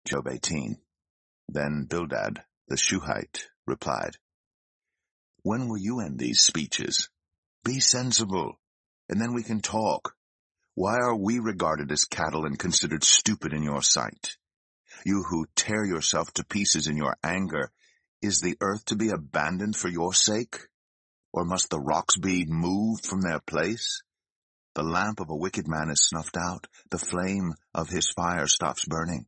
Job 18. Then Bildad the Shuhite replied, When will you end these speeches? Be sensible, and then we can talk. Why are we regarded as cattle and considered stupid in your sight? You who tear yourself to pieces in your anger, is the earth to be abandoned for your sake? Or must the rocks be moved from their place? The lamp of a wicked man is snuffed out. The flame of his fire stops burning.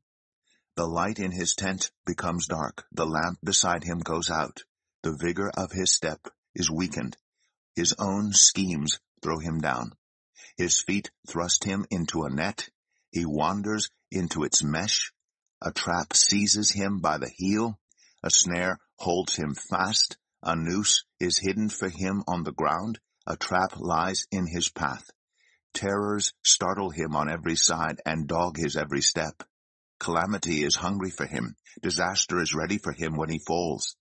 The light in his tent becomes dark. The lamp beside him goes out. The vigor of his step is weakened. His own schemes throw him down. His feet thrust him into a net. He wanders into its mesh. A trap seizes him by the heel. A snare holds him fast. A noose is hidden for him on the ground. A trap lies in his path. Terrors startle him on every side and dog his every step. Calamity is hungry for him. Disaster is ready for him when he falls.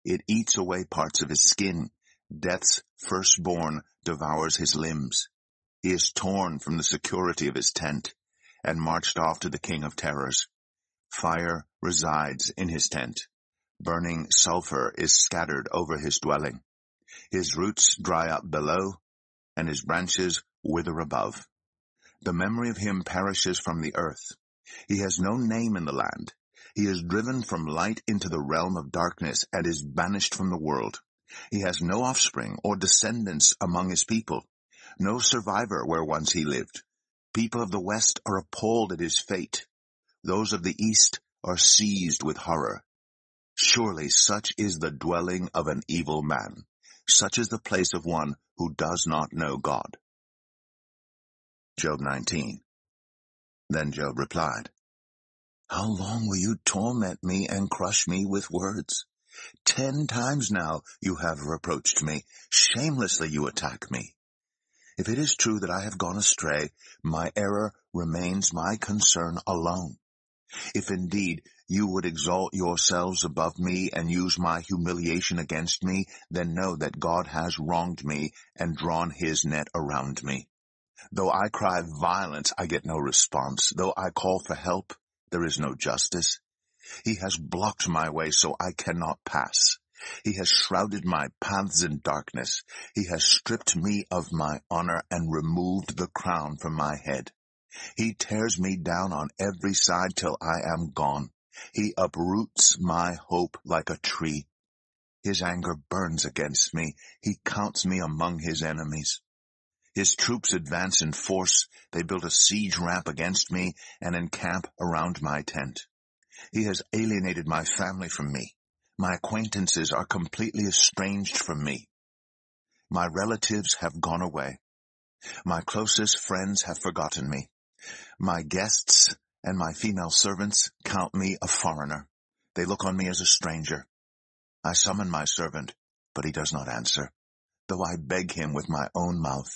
It eats away parts of his skin. Death's firstborn devours his limbs. He is torn from the security of his tent and marched off to the king of terrors. Fire resides in his tent. Burning sulfur is scattered over his dwelling. His roots dry up below, and his branches wither above. The memory of him perishes from the earth. He has no name in the land. He is driven from light into the realm of darkness and is banished from the world. He has no offspring or descendants among his people, no survivor where once he lived. People of the west are appalled at his fate. Those of the east are seized with horror. Surely such is the dwelling of an evil man. Such is the place of one who does not know God. Job 19. Then Job replied, How long will you torment me and crush me with words? 10 times now you have reproached me. Shamelessly you attack me. If it is true that I have gone astray, my error remains my concern alone. If indeed you would exalt yourselves above me and use my humiliation against me, then know that God has wronged me and drawn his net around me. Though I cry violence, I get no response. Though I call for help, there is no justice. He has blocked my way so I cannot pass. He has shrouded my paths in darkness. He has stripped me of my honor and removed the crown from my head. He tears me down on every side till I am gone. He uproots my hope like a tree. His anger burns against me. He counts me among his enemies. His troops advance in force. They build a siege ramp against me and encamp around my tent. He has alienated my family from me. My acquaintances are completely estranged from me. My relatives have gone away. My closest friends have forgotten me. My guests and my female servants count me a foreigner. They look on me as a stranger. I summon my servant, but he does not answer, though I beg him with my own mouth.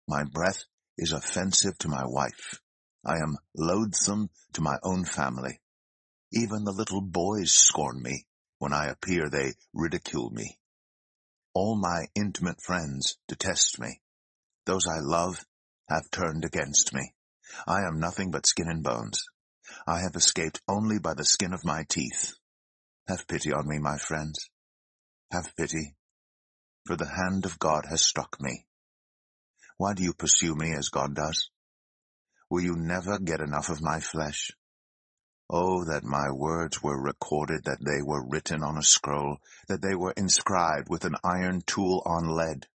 My breath is offensive to my wife. I am loathsome to my own family. Even the little boys scorn me. When I appear, they ridicule me. All my intimate friends detest me. Those I love have turned against me. I am nothing but skin and bones. I have escaped only by the skin of my teeth. Have pity on me, my friends. Have pity, for the hand of God has struck me. Why do you pursue me as God does? Will you never get enough of my flesh? Oh, that my words were recorded, that they were written on a scroll, that they were inscribed with an iron tool on lead,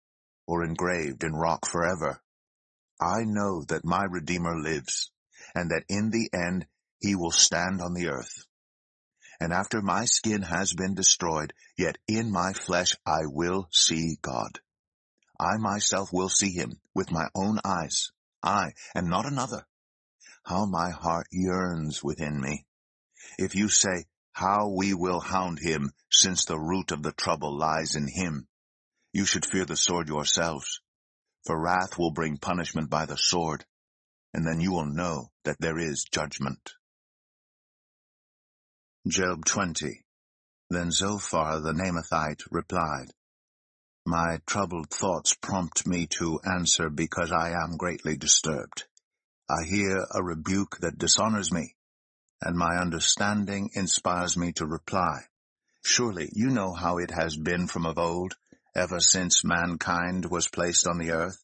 or engraved in rock forever. I know that my Redeemer lives, and that in the end he will stand on the earth. And after my skin has been destroyed, yet in my flesh I will see God. I myself will see him with my own eyes, I, and not another. How my heart yearns within me. If you say, how we will hound him, since the root of the trouble lies in him, you should fear the sword yourselves, for wrath will bring punishment by the sword, and then you will know that there is judgment. Job 20. Then Zophar the Naamathite replied, My troubled thoughts prompt me to answer because I am greatly disturbed. I hear a rebuke that dishonors me. and my understanding inspires me to reply. Surely you know how it has been from of old, ever since mankind was placed on the earth,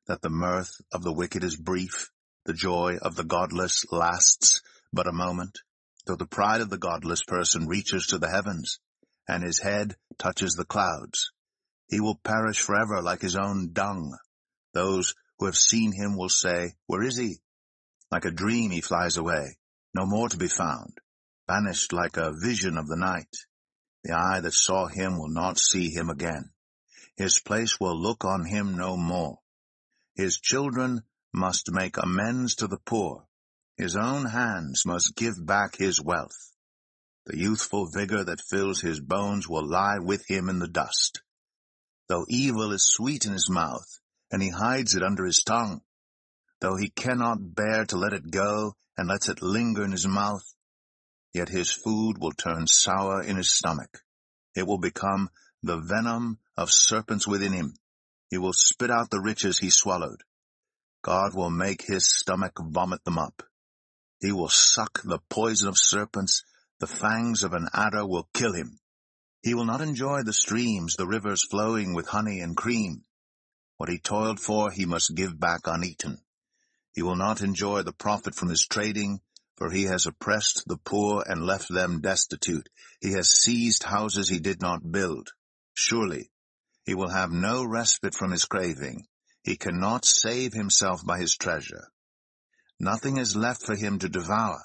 that the mirth of the wicked is brief, the joy of the godless lasts but a moment. Though the pride of the godless person reaches to the heavens, and his head touches the clouds, he will perish forever like his own dung. Those who have seen him will say, "Where is he?" Like a dream he flies away, no more to be found, vanished like a vision of the night. The eye that saw him will not see him again. His place will look on him no more. His children must make amends to the poor. His own hands must give back his wealth. The youthful vigor that fills his bones will lie with him in the dust. Though evil is sweet in his mouth, and he hides it under his tongue, though he cannot bear to let it go, and lets it linger in his mouth, yet his food will turn sour in his stomach. It will become the venom of serpents within him. He will spit out the riches he swallowed. God will make his stomach vomit them up. He will suck the poison of serpents. The fangs of an adder will kill him. He will not enjoy the streams, the rivers flowing with honey and cream. What he toiled for he must give back uneaten. He will not enjoy the profit from his trading, for he has oppressed the poor and left them destitute. He has seized houses he did not build. Surely he will have no respite from his craving. He cannot save himself by his treasure. Nothing is left for him to devour.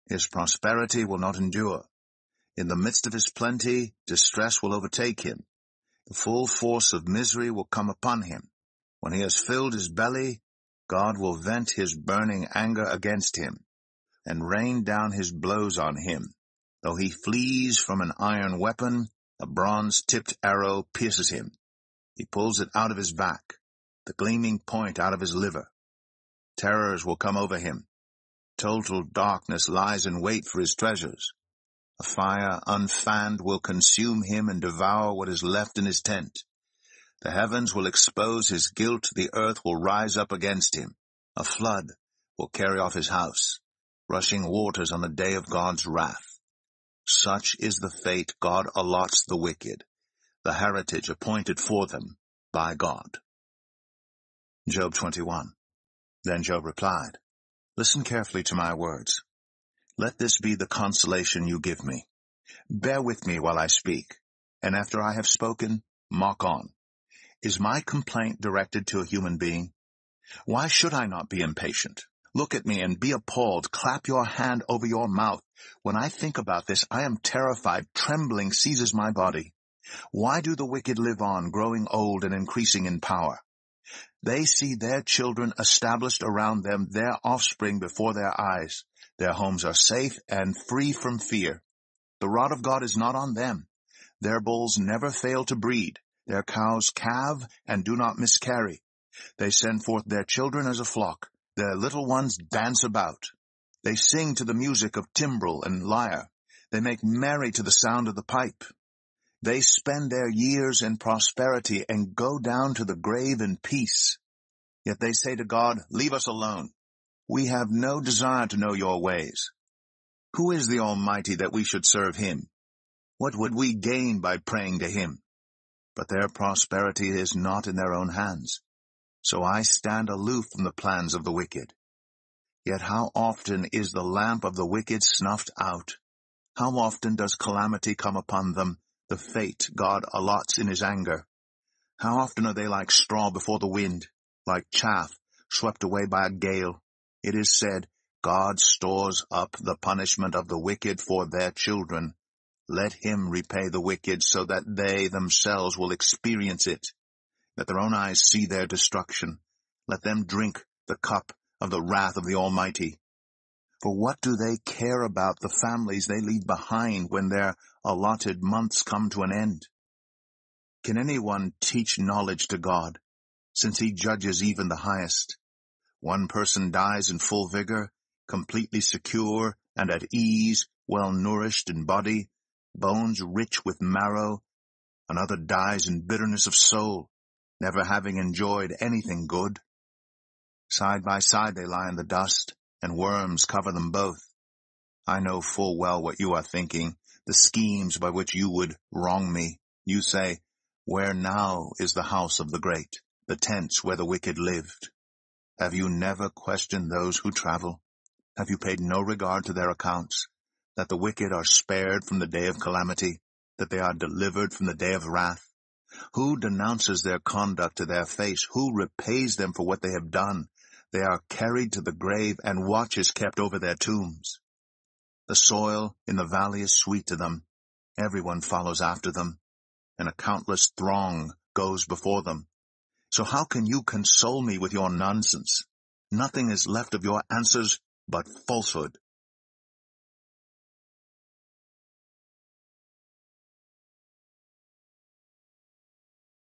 His prosperity will not endure. In the midst of his plenty, distress will overtake him. The full force of misery will come upon him. When he has filled his belly, God will vent his burning anger against him, and rain down his blows on him. Though he flees from an iron weapon, a bronze-tipped arrow pierces him. He pulls it out of his back, the gleaming point out of his liver. Terrors will come over him. Total darkness lies in wait for his treasures. A fire unfanned will consume him and devour what is left in his tent. The heavens will expose his guilt, the earth will rise up against him. A flood will carry off his house, rushing waters on the day of God's wrath. Such is the fate God allots the wicked, the heritage appointed for them by God. Job 21. Then Job replied, "Listen carefully to my words. Let this be the consolation you give me. Bear with me while I speak, and after I have spoken, mock on. Is my complaint directed to a human being? Why should I not be impatient? Look at me and be appalled. Clap your hand over your mouth. When I think about this, I am terrified. Trembling seizes my body. Why do the wicked live on, growing old and increasing in power? They see their children established around them, their offspring before their eyes. Their homes are safe and free from fear. The rod of God is not on them. Their bulls never fail to breed. Their cows calve and do not miscarry. They send forth their children as a flock. Their little ones dance about. They sing to the music of timbrel and lyre. They make merry to the sound of the pipe. They spend their years in prosperity and go down to the grave in peace. Yet they say to God, 'Leave us alone. We have no desire to know your ways.' Who is the Almighty that we should serve him? What would we gain by praying to him? But their prosperity is not in their own hands. So I stand aloof from the plans of the wicked. Yet how often is the lamp of the wicked snuffed out? How often does calamity come upon them, the fate God allots in his anger? How often are they like straw before the wind, like chaff swept away by a gale? It is said, God stores up the punishment of the wicked for their children. Let him repay the wicked so that they themselves will experience it. Let their own eyes see their destruction. Let them drink the cup of the wrath of the Almighty. For what do they care about the families they leave behind when their allotted months come to an end? Can anyone teach knowledge to God, since he judges even the highest? One person dies in full vigor, completely secure and at ease, well nourished in body, bones rich with marrow. Another dies in bitterness of soul, never having enjoyed anything good. Side by side they lie in the dust, and worms cover them both. I know full well what you are thinking, the schemes by which you would wrong me. You say, where now is the house of the great, the tents where the wicked lived? Have you never questioned those who travel? Have you paid no regard to their accounts, that the wicked are spared from the day of calamity, that they are delivered from the day of wrath? Who denounces their conduct to their face? Who repays them for what they have done? They are carried to the grave, and watch is kept over their tombs. The soil in the valley is sweet to them. Everyone follows after them, and a countless throng goes before them. So how can you console me with your nonsense? Nothing is left of your answers but falsehood.